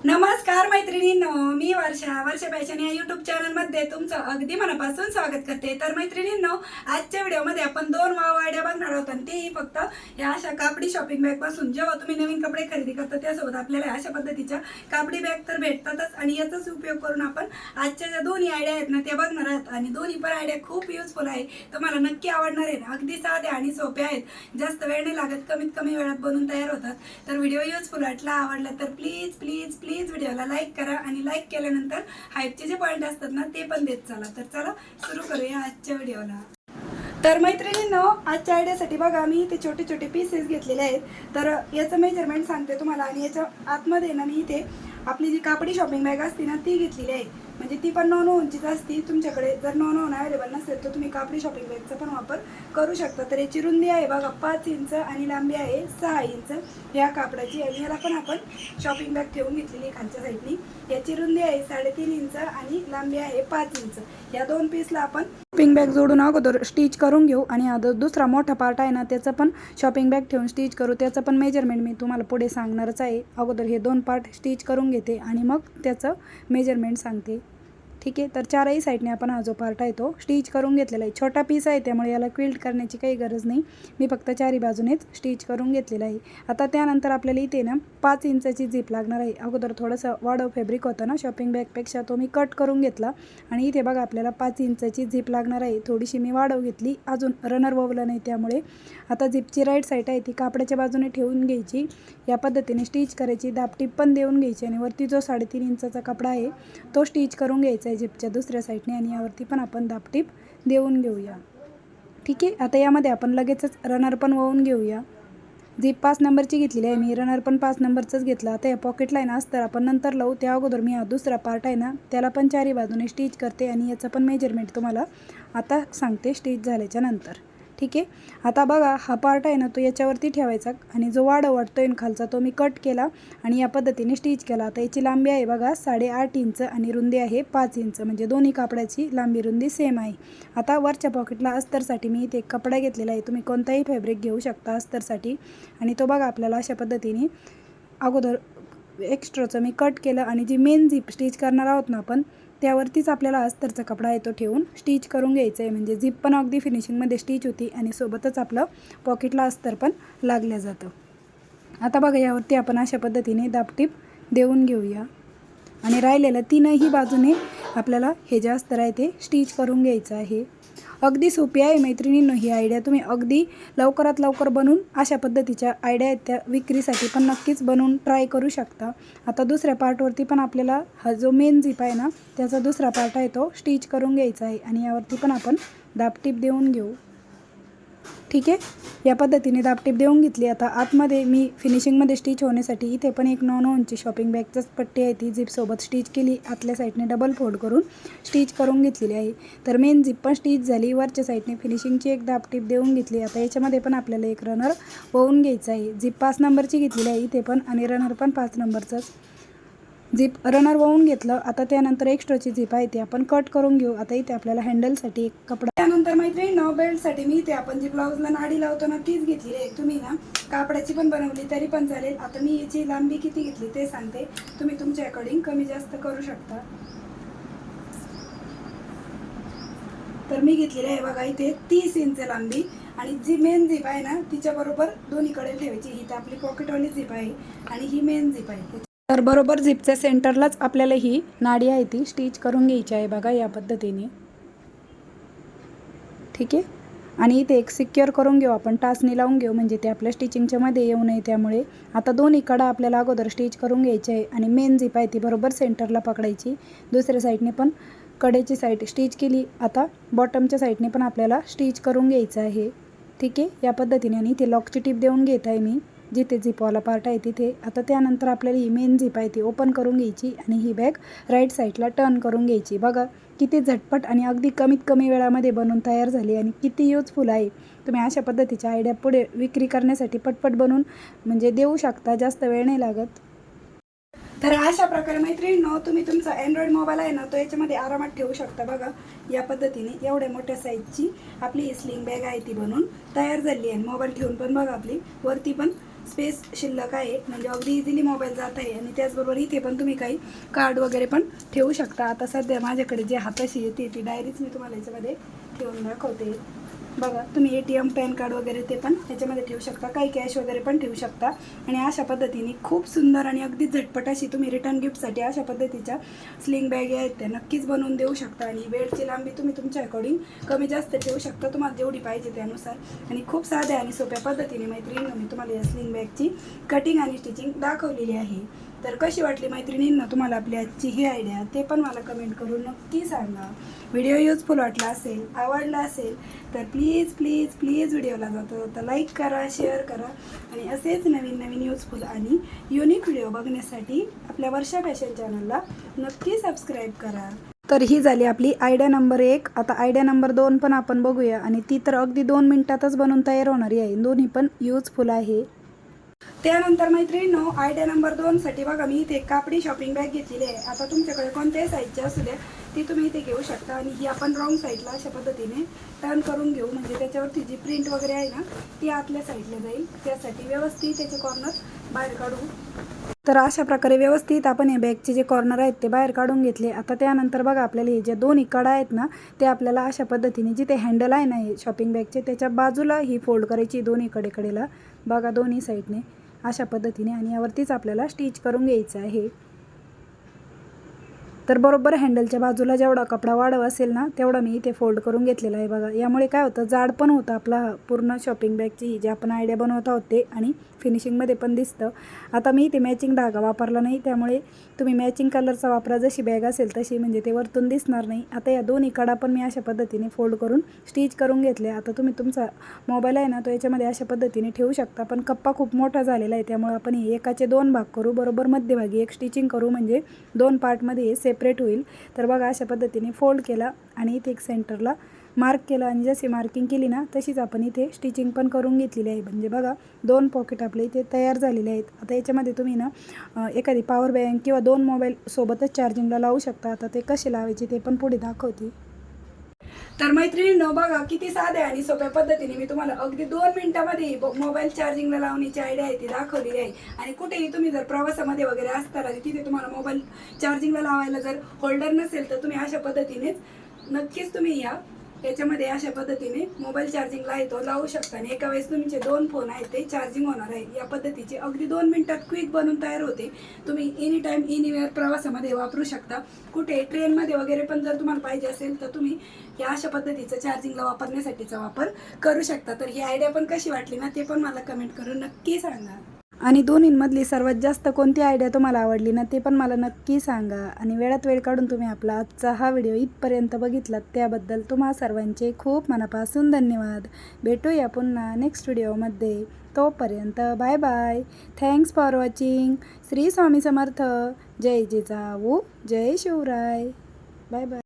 नमस्कार मैत्रिणींनो, मी वर्षा फॅशन या यूट्यूब चॅनलमध्ये तुमचं अगदी मनापासून स्वागत करते। तर मैत्रिणींनो, आजच्या व्हिडिओमध्ये आपण दोन वाव आयडिया बघणार आहोत आणि तेही फक्त या अशा कापडी शॉपिंग बॅग पासून। जेव्हा तुम्ही नवीन कपडे खरेदी करता त्यासोबत आपल्याला अशा पद्धतीच्या कापडी बॅग तर भेटतातच आणि याचाच उपयोग करून आपण आजच्या ज्या दोन्ही आयडिया आहेत ना त्या बघणार आहोत आणि दोन्ही पण आयडिया खूप युजफुल आहे, तुम्हाला नक्की आवडणार आहे। अगदी साध्या आणि सोप्या आहेत, जास्त वेळ नाही लागत, कमीत कमी वेळात बनून तयार होतात। तर व्हिडिओ युजफुल वाटला, आवडला तर प्लीज प्लीज प्लीज व्हिडिओला लाईक करा आणि लाईक केल्यानंतर हाईपचे जे पॉइंट असतात ना ते पण देत चला। तर चला सुरू करूया आजच्या व्हिडिओला। तर मैत्रिणींनो, आजच्या आयडियासाठी बघा मी इथे छोटे छोटे पीसेस घेतलेले आहेत। तर याचं मेजरमेंट सांगते तुम्हाला आणि याच्या आतमध्ये ना मी इथे आपली जी कापडी शॉपिंग बॅग असते ना ती घेतलेली आहे, म्हणजे ती पण 9 इंचीच असते। तुमच्याकडे जर 9 अवेलेबल नसेल तर तुम्ही कापडी शॉपिंग बॅगचा पण वापर करू शकता। तर याची रुंदी आहे बघा 5 इंच आणि लांबी आहे 6 इंच या कापडाची आणि याला पण आपण शॉपिंग बॅग ठेवून घेतलेली खालच्या साईडनी। याची रुंदी आहे 3.5 इंच आणि लांबी आहे 5 इंच। या दोन पीसला आपण शॉपिंग बॅग जोडून अगोदर स्टिच करून घेऊ आणि दुसरा मोठा पार्ट आहे ना त्याचा पण शॉपिंग बॅग ठेवून स्टिच करू। त्याचं पण मेजरमेंट मी तुम्हाला पुढे सांगणारच आहे। अगोदर हे दोन पार्ट स्टिच करून घेते आणि मग त्याचं मेजरमेंट सांगते, ठीक आहे। तर चारही साईडने आपण हा जो पार्ट आहे तो स्टिच करून घेतलेला आहे। छोटा पीस आहे त्यामुळे याला क्विल्ट करण्याची काही गरज नाही, मी फक्त चारही बाजूनेच स्टिच करून घेतलेला आहे। आता त्यानंतर आपल्याला इथे ना 5 इंचाची झीप लागणार आहे। अगोदर थोडंसं वाढव फॅब्रिक होतं ना शॉपिंग बॅगपेक्षा, तो मी कट करून घेतला आणि इथे बघा आपल्याला 5 इंचाची झीप लागणार आहे। थोडीशी मी वाढव घेतली, अजून रनर ववलं नाही त्यामुळे। आता झीपची राईट साईड आहे ती कापडाच्या बाजूने ठेवून घ्यायची, या पद्धतीने स्टिच करायची, दाबटीप पण देऊन घ्यायची आणि वरती जो 3.5 इंचाचा कपडा आहे तो स्टिच करून घ्यायचा आहे झिपच्या दुसऱ्या साईडने आणि यावरती पण आपण दाबटीप देऊन घेऊया, ठीक आहे। आता यामध्ये आपण लगेचच रनर पण वळून घेऊया। झीप 5 नंबरची घेतलेली आहे मी, रनर पण 5 नंबरचाच घेतला। आता या पॉकेट लाईन असतं आपण नंतर लावू, त्या अगोदर मी हा दुसरा पार्ट आहे ना त्याला पण चारही बाजूने स्टिच करते आणि याचं पण मेजरमेंट तुम्हाला आता सांगते स्टिच झाल्याच्या नंतर, ठीक आहे। आता बघा हा पार्ट आहे ना तो याच्यावरती ठेवायचा आणि जो वाढव वाटतोय खालचा तो मी कट केला आणि या पद्धतीने स्टिच केला। आता याची लांबी आहे बघा 8.5 इंच आणि रुंदी आहे 5 इंच, म्हणजे दोन्ही कापडाची लांबी रुंदी सेम आहे। आता वरच्या पॉकेटला अस्तरसाठी मी इथे कपडा घेतलेला आहे, तुम्ही कोणताही फॅब्रिक घेऊ शकता अस्तरसाठी। आणि तो बघा आपल्याला अशा पद्धतीने अगोदर एक्स्ट्राचं मी कट केलं आणि जी मेन झीप स्टिच करणार आहोत ना आपण त्यावरतीच आपल्याला अस्तरचा कपडा आहे तो ठेवून स्टिच करून घ्यायचं आहे, म्हणजे झीप पण अगदी फिनिशिंगमध्ये स्टिच होती आणि सोबतच आपलं पॉकेटला अस्तर पण लागलं जातं। आता बघा यावरती आपण अशा पद्धतीने दाबटीप देऊन घेऊया आणि राहिलेलं तीनही बाजूने आपल्याला हे जे अस्तर आहे ते स्टिच करून घ्यायचं आहे। अगदी सोपी आहे मैत्रिणींनो ही आयडिया, तुम्ही अगदी लवकरात लवकर बनवून अशा पद्धतीच्या आयडिया आहेत त्या विक्रीसाठी पण नक्कीच बनवून ट्राय करू शकता। आता दुसऱ्या पार्टवरती पण आपल्याला हा जो मेन झीप आहे ना त्याचा दुसरा पार्ट आहे तो स्टिच करून घ्यायचा आहे आणि यावरती पण आपण दाबटीप देऊन घेऊ, ठीक आहे। या पद्धतीने दाबटीप देऊन घेतली। आता आतमध्ये मी फिनिशिंगमध्ये स्टिच होण्यासाठी इथे पण एक 9 इंची शॉपिंग बॅगचाच पट्टी आहे ती झीपसोबत स्टिच केली, आतल्या साईडने डबल फोल्ड करून स्टिच करून घेतलेली आहे। तर मेन झीप पण स्टिच झाली, वरच्या साईडने फिनिशिंगची एक दाबटीप देऊन घेतली। आता याच्यामध्ये पण आपल्याला एक रनर वळून घ्यायचा आहे। झीप 5 नंबरची घेतलेली आहे इथे पण आणि रनर पण 5 नंबरचाच, झीप रनर वळून घेतलं। आता त्यानंतर एक्स्ट्राची झीप आहे ती आपण कट करून घेऊ। आता इथे आपल्याला हँडलसाठी एक कपडा, त्यानंतर मैत्रिणींनो बेल्टसाठी मी इथे आपण जी ब्लाऊजला नाडी लावतो ना तीच घेतलेली आहे, तुम्ही ना कापडाची पण बनवली तरी पण चालेल। आता मी याची लांबी किती घेतली ते सांगते, तुम्ही तुमच्या अकॉर्डिंग कमी जास्त करू शकता। तर मी घेतलेली आहे बघा इथे 30 इंच लांबी आणि जी मेन झीप आहे ना तिच्या बरोबर दोन्हीकडे ठेवायची। ही तर आपली पॉकेटवाली झीप आहे आणि ही मेन झीप आहे, तर बरोबर झीपच्या सेंटरलाच आपल्याला ही नाडी आहे ती स्टिच करून घ्यायची आहे बघा या पद्धतीने, ठीक आहे। आणि इथे एक सिक्युअर करून घेऊ आपण, टाचणी लावून घेऊ म्हणजे ते आपल्या स्टिचिंगच्या मध्ये येऊ नये त्यामुळे। आता दोन्ही कडा आपल्याला अगोदर स्टिच करून घ्यायचे आहे आणि मेन झीप आहे ती बरोबर सेंटरला पकडायची, दुसऱ्या साईडने पण कडेची साईड स्टिच केली। आता बॉटमच्या साईडने पण आपल्याला स्टिच करून घ्यायचं आहे, ठीक आहे या पद्धतीने। आणि इथे लॉकची टिप देऊन घेत आहे मी जिथे झीपवाला पार्ट आहे तिथे। आता त्यानंतर आपल्याला ही मेन झीप आहे ती ओपन करून घ्यायची आणि ही बॅग राईट साईडला टर्न करून घ्यायची। बघा किती झटपट आणि अगदी कमीत कमी वेळामध्ये बनवून तयार झाली आणि किती युजफुल आहे। तुम्ही अशा पद्धतीच्या आयडिया पुढे विक्री करण्यासाठी पटपट बनवून म्हणजे देऊ शकता, जास्त वेळ नाही लागत। तर अशा प्रकारे मैत्रिणींनो तुम्ही तुमचा अँड्रॉइड मोबाईल आहे ना तो याच्यामध्ये आरामात ठेवू शकता। बघा या पद्धतीने एवढ्या मोठ्या साईजची आपली स्लिंग बॅग आहे ती बनवून तयार झाली आहे। मोबाईल ठेवून पण बघा आपली वरती पण स्पेस शिल्लक आहे, म्हणजे अगदी इझिली मोबाईल जात आहे. आणि त्याचबरोबर इथे पण तुम्ही काही कार्ड वगैरे पण ठेवू शकता. आता सध्या माझ्याकडे जे हाताशी येते ती डायरीच मी तुम्हाला याच्यामध्ये ठेवून दाखवते. बघा, तुम्ही ATM पॅन कार्ड वगैरे ते पण ह्याच्यामध्ये ठेवू शकता, काही कॅश वगैरे पण ठेवू शकता. आणि अशा पद्धतीने खूप सुंदर आणि अगदी झटपट अशी तुम्ही रिटर्न गिफ्टसाठी अशा पद्धतीच्या स्लिंग बॅग आहेत त्या नक्कीच बनवून देऊ शकता. आणि बेल्टची लांबी तुम्ही तुमच्या अकॉर्डिंग कमी जास्त ठेवू शकता, तुम्हाला जेवढी पाहिजे त्यानुसार. आणि खूप साध्या आणि सोप्या पद्धतीने मैत्रिणींना मी तुम्हाला या स्लिंग बॅगची कटिंग आणि स्टिचिंग दाखवलेली आहे. तर कशी वाटली मैत्रिणींना तुम्हाला आपली आजची ही आयडिया, ते पण मला कमेंट करून नक्की सांगा. व्हिडिओ युजफुल वाटला असेल, आवडला असेल तर प्लीज प्लीज प्लीज व्हिडिओला जाता लाईक करा, शेअर करा. आणि असेच नवीन नवीन युजफुल आणि युनिक व्हिडिओ बघण्यासाठी आपल्या वर्षा फॅशन चॅनलला नक्की सबस्क्राईब करा. तर ही झाली आपली आयडिया नंबर 1. आता आयडिया नंबर 2 पण आपण बघूया. आणि ती तर अगदी 2 मिनिटातच बनवून तयार होणारी आहे. दोन्ही पण युजफुल आहे. त्यानंतर मैत्रिणींनो, आयडिया नंबर 2साठी बघा, मी इथे कापडी शॉपिंग बॅग घेतलेली आहे. आता तुमच्याकडे कोणत्याही साईजची असू द्या ती तुम्ही इथे घेऊ शकता. आणि ही आपण रॉंग साईडला अशा पद्धतीने टर्न करून घेऊ, म्हणजे त्याच्यावरती जी प्रिंट वगैरे आहे ना ती आतल्या साईडला जाईल. त्यासाठी व्यवस्थित त्याचे कॉर्नर बाहेर काढू. तर अशा प्रकारे व्यवस्थित आपण हे बॅगचे जे कॉर्नर आहेत ते बाहेर काढून घेतले. आता त्यानंतर बघा, आपल्याला हे ज्या दोन्ही कडा आहेत ना ते आपल्याला अशा पद्धतीने जिथे हँडल आहे ना हे शॉपिंग बॅगचे त्याच्या बाजूला ही फोल्ड करायची दोन्ही कडेला. बघा, दोन्ही साईडने अशा पद्धतीने. आणि यावरतीच आपल्याला स्टिच करून घ्यायचं आहे. तर बरोबर हँडलच्या बाजूला जेवढा कपडा वाढव असेल ना तेवढा मी इथे फोल्ड करून घेतलेला आहे. बघा, यामुळे काय होतं, जाड पण होतं आपला पूर्ण शॉपिंग बॅगची जे आपण आयडिया बनवत आहोत ते, आणि फिनिशिंगमध्ये पण दिसतं. आता मी इथे मॅचिंग धागा वापरला नाही, त्यामुळे तुम्ही मॅचिंग कलरचा वापरा. जशी बॅग असेल तशी, म्हणजे ते वरतून दिसणार नाही. आता या दोन्ही कडा पण मी अशा पद्धतीने फोल्ड करून स्टिच करून घेतले. आता तुम्ही तुमचा मोबाईल आहे ना तो याच्यामध्ये अशा पद्धतीने ठेवू शकता, पण कप्पा खूप मोठा झालेला आहे त्यामुळे आपण हे एकाचे 2 भाग करू. बरोबर मध्यभागी एक स्टिचिंग करू, म्हणजे 2 पार्टमध्ये सेपरेट होईल. तर बघा, अशा पद्धतीने फोल्ड केला आणि इथे एक सेंटरला मार्क केलं. आणि जशी मार्किंग केली ना तशीच आपण इथे स्टिचिंग पण करून घेतलेली आहे. म्हणजे बघा, 2 पॉकेट आपले इथे तयार झालेले आहेत. आता याच्यामध्ये तुम्ही ना एखादी पॉवर बँक किंवा 2 मोबाईल सोबतच चार्जिंगला लावू शकता. आता ते कसे लावायचे ते पण पुढे दाखवते. तर मैत्रिणींनो, बघा किती साध्या आणि सोप्या पद्धतीने मी तुम्हाला अगदी 2 मिनिटांमध्ये मोबाईल चार्जिंगला लावण्याची आयडिया आहे ती दाखवलेली आहे. आणि कुठेही तुम्ही जर प्रवासामध्ये वगैरे असताना तिथे तुम्हाला मोबाईल चार्जिंगला लावायला जर होल्डर नसेल तर तुम्ही अशा पद्धतीनेच नक्कीच तुम्ही याच्यामध्ये अशा पद्धतीने मोबाईल चार्जिंगला आहे तो लावू शकता. आणि एका वेळेस तुमचे 2 फोन आहेत ते चार्जिंग होणार आहे. या पद्धतीचे अगदी 2 मिनिटात क्विक बनून तयार होते. तुम्ही एनी टाईम एनीवेअर प्रवासामध्ये वापरू शकता. कुठे ट्रेनमध्ये वगैरे पण जर तुम्हाला पाहिजे असेल तर तुम्ही या अशा पद्धतीचं चार्जिंगला वापरण्यासाठीचा वापर करू शकता. तर ही आयडिया पण कशी वाटली ना ते पण मला कमेंट करून नक्की सांगा. आणि दोन्हींमधली सर्वात जास्त कोणती आयडिया तुम्हाला आवडली ना ते पण मला नक्की सांगा. आणि वेळात वेळ काढून तुम्ही आपला आजचा हा व्हिडिओ इथपर्यंत बघितलात त्याबद्दल तुम्हा सर्वांचे खूप मनापासून धन्यवाद. भेटूया पुन्हा नेक्स्ट व्हिडिओमध्ये. तोपर्यंत bye bye. Thanks for watching. Shri Swami Samarth. जय जिजाऊ, जय शिवराय. Bye bye.